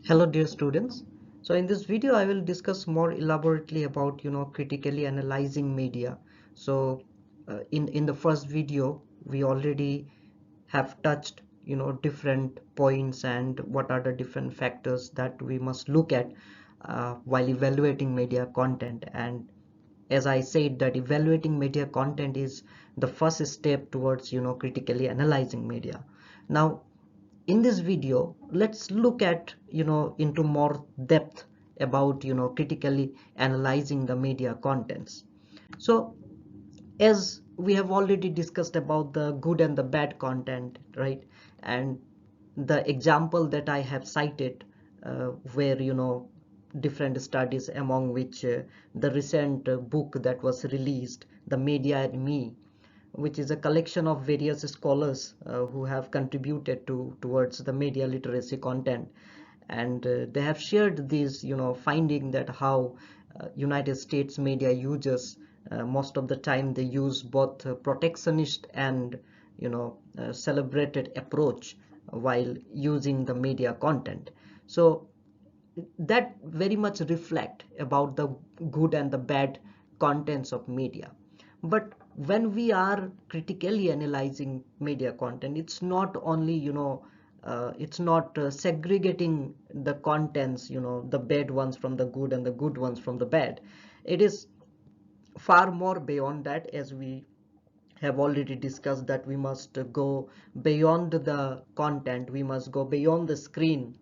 Hello dear students. So in this video I will discuss more elaborately about critically analyzing media. So in the first video we already have touched different points and what are the different factors that we must look at while evaluating media content. And as I said, that evaluating media content is the first step towards critically analyzing media. Now in this video let's look at into more depth about critically analyzing the media contents. So as we have already discussed about the good and the bad content, right? And the example that I have cited, where different studies, among which the recent book that was released, The Media and Me, which is a collection of various scholars who have contributed towards the media literacy content. And they have shared these finding that how United States media users, most of the time they use both protectionist and celebrated approach while using the media content. So that very much reflect about the good and the bad contents of media. But when we are critically analyzing media content, it's not only it's not segregating the contents, the bad ones from the good and the good ones from the bad. It is far more beyond that. As we have already discussed, that we must go beyond the content, we must go beyond the screen,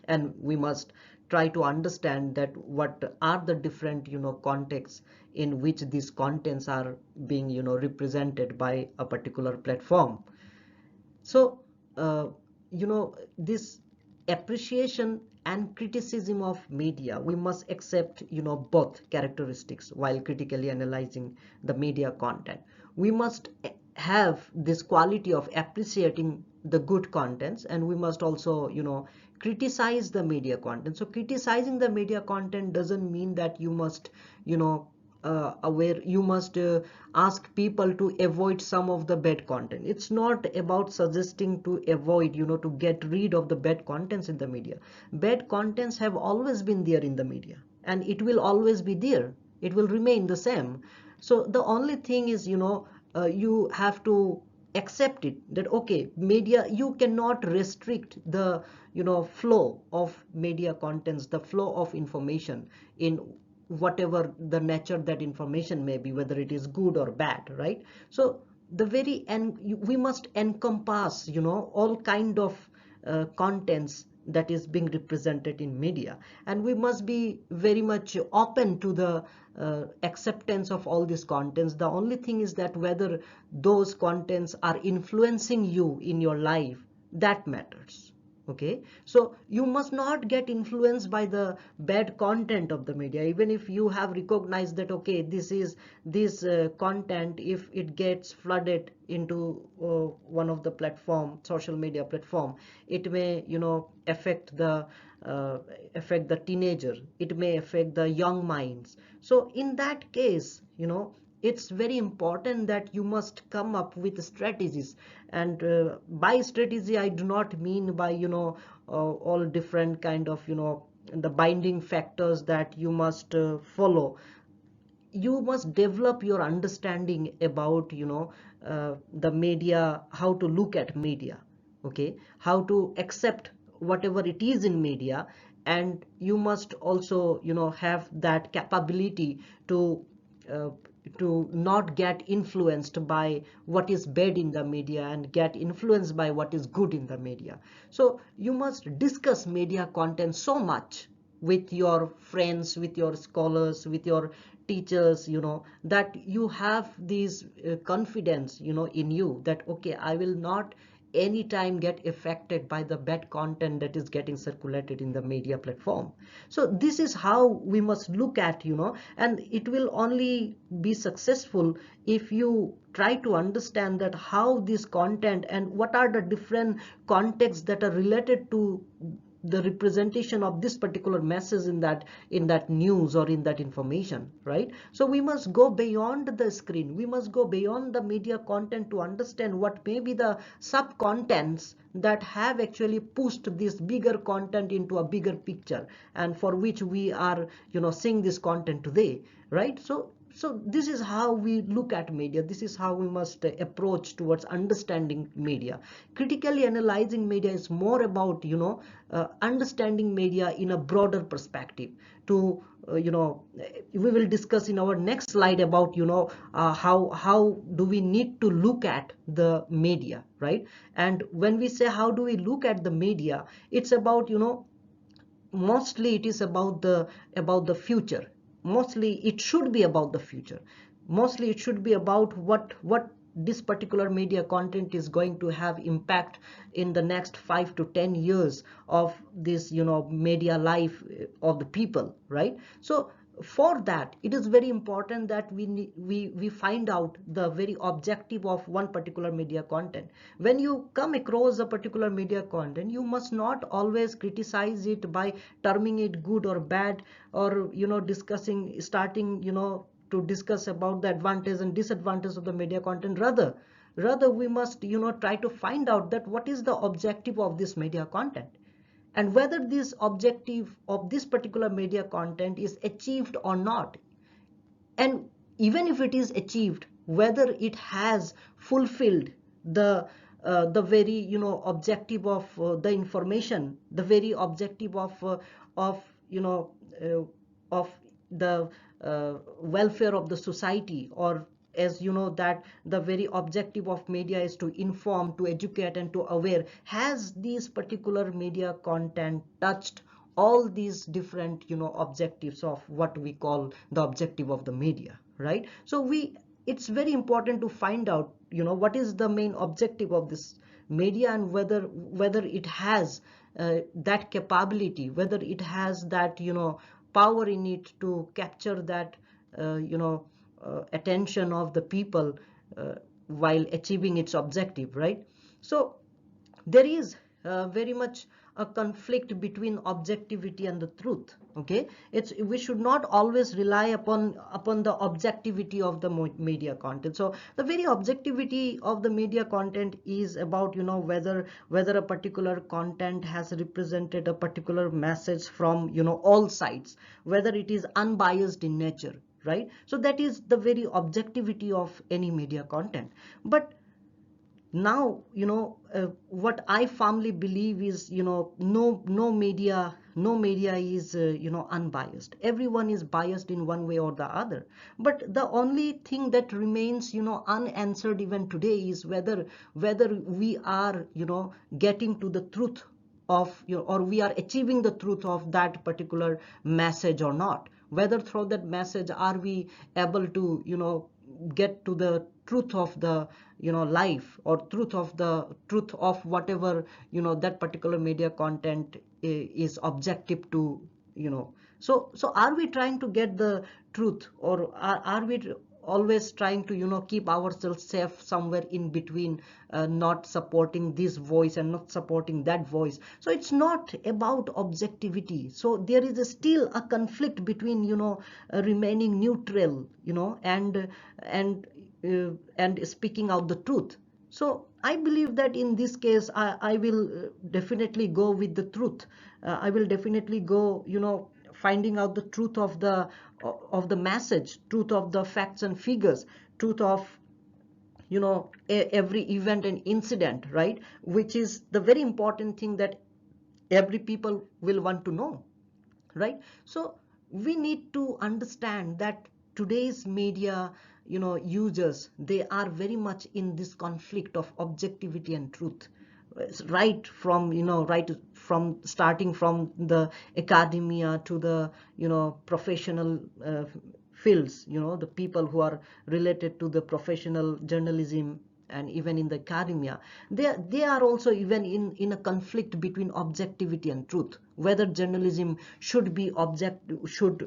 and we must try to understand that what are the different contexts in which these contents are being represented by a particular platform. So this appreciation and criticism of media, we must accept both characteristics while critically analyzing the media content. We must have this quality of appreciating the good contents, and we must also criticize the media content. So criticizing the media content doesn't mean that you must you know aware you must ask people to avoid some of the bad content. It's not about suggesting to avoid, to get rid of the bad contents in the media. Bad contents have always been there in the media, and it will always be there, it will remain the same. So the only thing is, you have to accept it, that okay, media, you cannot restrict the flow of media contents, the flow of information in whatever the nature that information may be, whether it is good or bad, right? So the very and we must encompass all kind of contents that is being represented in media, and we must be very much open to the acceptance of all these contents. The only thing is that whether those contents are influencing you in your life, that matters. Okay, so you must not get influenced by the bad content of the media, even if you have recognized that okay, this content, if it gets flooded into one of the platform, social media platform, it may uh, affect the teenager, it may affect the young minds. So in that case, it's very important that you must come up with strategies. And by strategy I do not mean by all different kind of the binding factors that you must follow. You must develop your understanding about the media, how to look at media, okay, how to accept whatever it is in media. And you must also have that capability to uh, not get influenced by what is bad in the media and get influenced by what is good in the media. So you must discuss media content so much with your friends, with your scholars, with your teachers, that you have this confidence in you, that okay, I will not anytime get affected by the bad content that is getting circulated in the media platform. So this is how we must look at, and it will only be successful if you try to understand that how this content and what are the different contexts that are related to the representation of this particular message in that news or in that information, right? So we must go beyond the screen, we must go beyond the media content to understand what may be the sub contents that have actually pushed this bigger content into a bigger picture, and for which we are seeing this content today, right? So this is how we look at media, this is how we must approach towards understanding media. Critically analyzing media is more about understanding media in a broader perspective. To we will discuss in our next slide about how do we need to look at the media, right? And when we say how do we look at the media, it's about mostly it is about the future. Mostly it should be about the future. Mostly it should be about what this particular media content is going to have impact in the next 5 to 10 years of this media life of the people, right? So for that, it is very important that we find out the very objective of one particular media content. When you come across a particular media content, you must not always criticize it by terming it good or bad, or discussing starting to discuss about the advantage and disadvantage of the media content. Rather we must try to find out that what is the objective of this media content, and whether this objective of this particular media content is achieved or not. And even if it is achieved, whether it has fulfilled the very objective of the information, the very objective of uh, of the welfare of the society, or as you know that the very objective of media is to inform, to educate, and to aware. Has this particular media content touched all these different objectives of what we call the objective of the media, right? So it's very important to find out what is the main objective of this media, and whether it has that capability, whether it has that power in it to capture that attention of the people while achieving its objective, right? So there is very much a conflict between objectivity and the truth. Okay, we should not always rely upon the objectivity of the media content. So the very objectivity of the media content is about whether a particular content has represented a particular message from all sides, whether it is unbiased in nature, right? So that is the very objectivity of any media content. But now what I firmly believe is no media is unbiased. Everyone is biased in one way or the other, but the only thing that remains unanswered even today is whether we are getting to the truth of or we are achieving the truth of that particular message or not. Whether through that message are we able to get to the truth of the life, or truth of whatever that particular media content is objective to. So are we trying to get the truth, or are we always trying to keep ourselves safe somewhere in between, not supporting this voice and not supporting that voice? So it's not about objectivity. So there is still a conflict between remaining neutral and speaking out the truth. So I believe that in this case I will definitely go with the truth. I will definitely go finding out the truth of the message, truth of the facts and figures, truth of every event and incident, right? Which is the very important thing that every people will want to know, right? So we need to understand that today's media users, they are very much in this conflict of objectivity and truth, right from starting from the academia to the professional fields, the people who are related to the professional journalism, and even in the academia, they are also even in a conflict between objectivity and truth, whether journalism should be should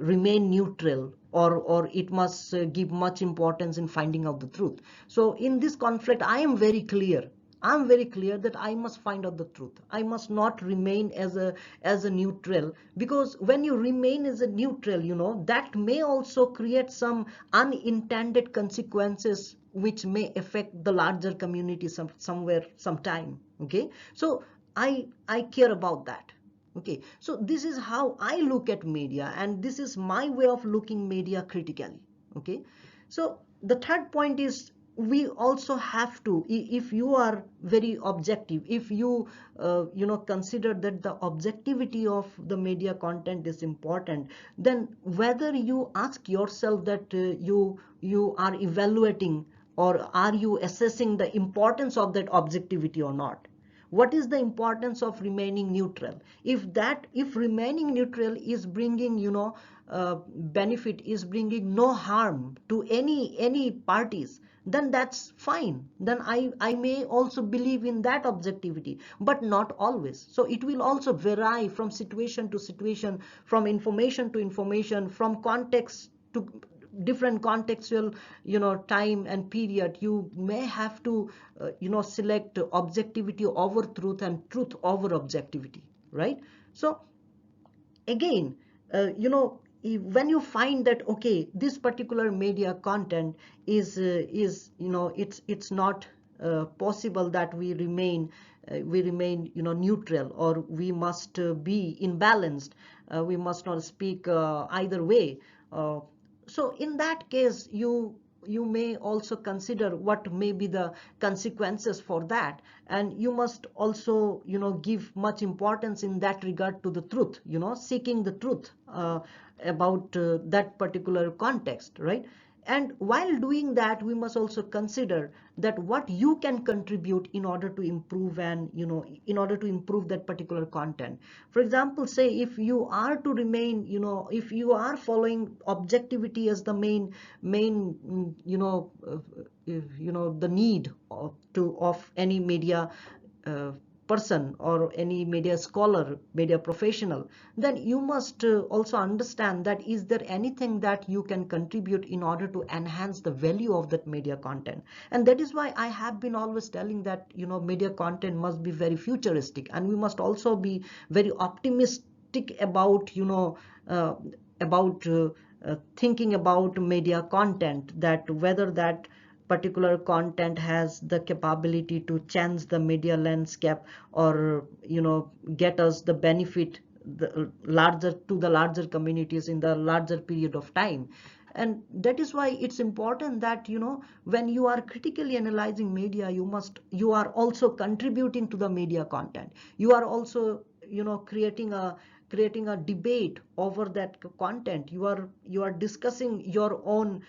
remain neutral, or it must give much importance in finding out the truth. So in this conflict I am very clear. I'm very clear that I must find out the truth. I must not remain as a neutral, because when you remain as a neutral, that may also create some unintended consequences which may affect the larger community somewhere sometime. Okay, so I care about that. Okay, so this is how I look at media, and this is my way of looking media critically. Okay, so the third point is, we also have to, if you are very objective, if you consider that the objectivity of the media content is important, then whether you ask yourself that you are evaluating or are you assessing the importance of that objectivity or not. What is the importance of remaining neutral? If remaining neutral is bringing benefit, is bringing no harm to any parties, then that's fine. Then I may also believe in that objectivity, but not always. So it will also vary from situation to situation, from information to information, from context to different contextual time and period. You may have to select objectivity over truth and truth over objectivity, right? So again, when you find that, okay, this particular media content is it's not possible that we remain neutral, or we must be imbalanced, we must not speak either way. So in that case, you may also consider what may be the consequences for that, and you must also give much importance in that regard to the truth, seeking the truth about that particular context, right? And while doing that, we must also consider that what you can contribute in order to improve, and in order to improve that particular content. For example, say if you are to remain, if you are following objectivity as the main the need of any media uh, person or any media scholar, media professional, then you must also understand that is there anything that you can contribute in order to enhance the value of that media content. And that is why I have been always telling that media content must be very futuristic, and we must also be very optimistic about uh, about thinking about media content, that whether that particular content has the capability to change the media landscape, or get us the benefit, the larger communities in the larger period of time. And that is why it's important that when you are critically analyzing media, you are also contributing to the media content. You are also creating a debate over that content. You are discussing your own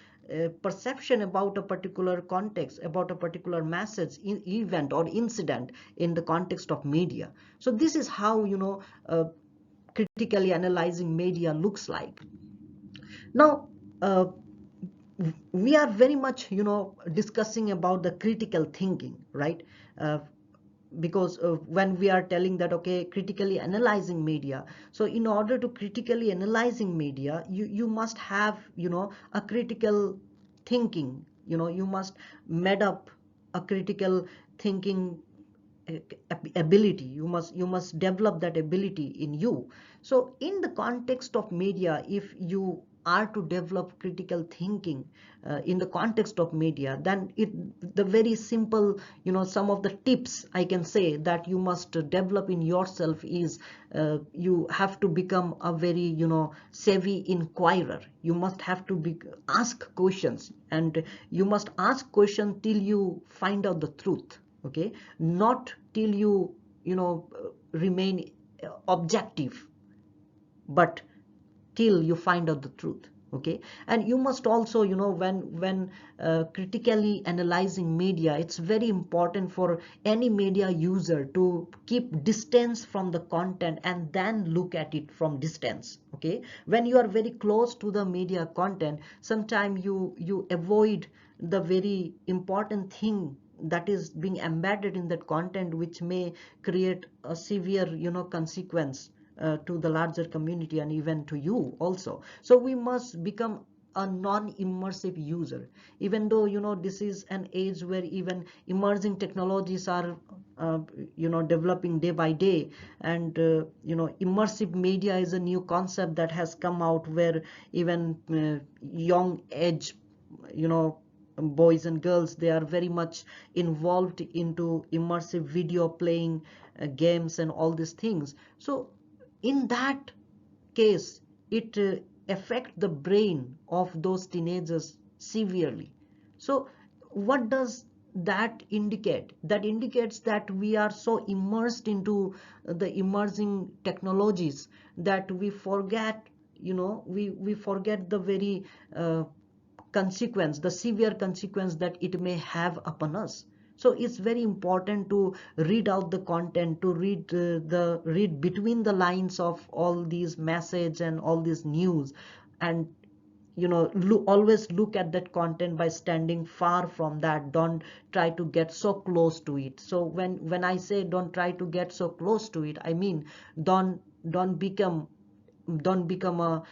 perception about a particular context, about a particular message, event or incident in the context of media. So this is how critically analyzing media looks like. Now, uh, we are very much discussing about the critical thinking, right? Because when we are telling that, okay, critically analyzing media, so in order to critically analyzing media, you must have a critical thinking. You must made up a critical thinking ability. You must develop that ability in you. So in the context of media, if you are to develop critical thinking in the context of media, then the very simple, some of the tips I can say that you must develop in yourself is, you have to become a very savvy inquirer. You must have to ask questions, and you must ask questions till you find out the truth. Okay, not till you remain objective, but till you find out the truth. Okay, and you must also, when critically analyzing media, it's very important for any media user to keep distance from the content and then look at it from distance. Okay, when you are very close to the media content, sometimes you avoid the very important thing that is being embedded in that content, which may create a severe consequence to the larger community and even to you also. So we must become a non-immersive user, even though this is an age where even emerging technologies are developing day by day. And immersive media is a new concept that has come out, where even young age you know boys and girls, they are very much involved into immersive video playing, games and all these things. So in that case, it affect the brain of those teenagers severely. So what does that indicate? That indicates that we are so immersed into the emerging technologies that we forget, we forget the very consequence, the severe consequence that it may have upon us. So it's very important to read out the content, to read between the lines of all these message and all this news. And always look at that content by standing far from that. Don't try to get so close to it. So when I say don't try to get so close to it, I mean don't become don't become a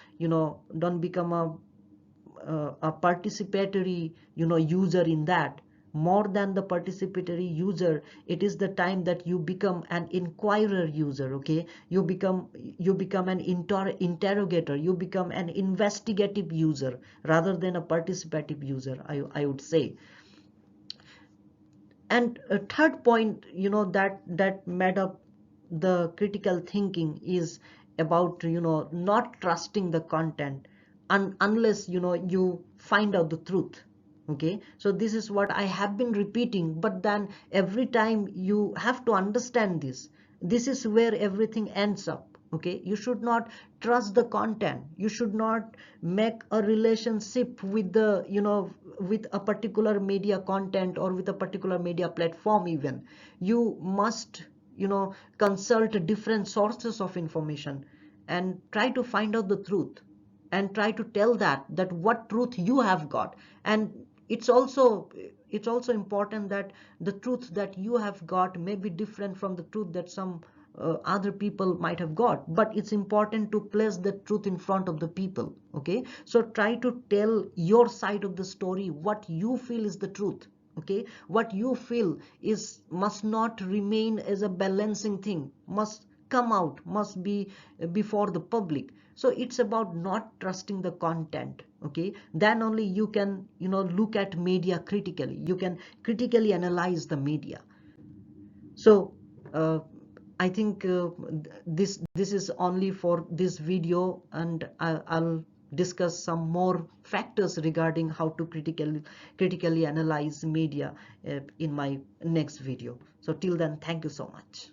don't become a participatory user in that. More than the participatory user, it is the time that you become an inquirer user. Okay, you become an interrogator, you become an investigative user rather than a participative user, I would say. And a third point that made up the critical thinking is about not trusting the content unless you find out the truth. Okay, so this is what I have been repeating, but then every time you have to understand this is where everything ends up. Okay, you should not trust the content, you should not make a relationship with the with a particular media content or with a particular media platform. Even you must consult different sources of information and try to find out the truth, and try to tell that what truth you have got. And it's also important that the truth that you have got may be different from the truth that some other people might have got, but it's important to place the truth in front of the people. Okay, so try to tell your side of the story, what you feel is the truth. Okay, what you feel is must not remain as a balancing thing, must come out, must be before the public. So it's about not trusting the content. Okay, then only you can look at media critically, you can critically analyze the media. So uh, I think this is only for this video, and I'll discuss some more factors regarding how to critically analyze media in my next video. So till then, thank you so much.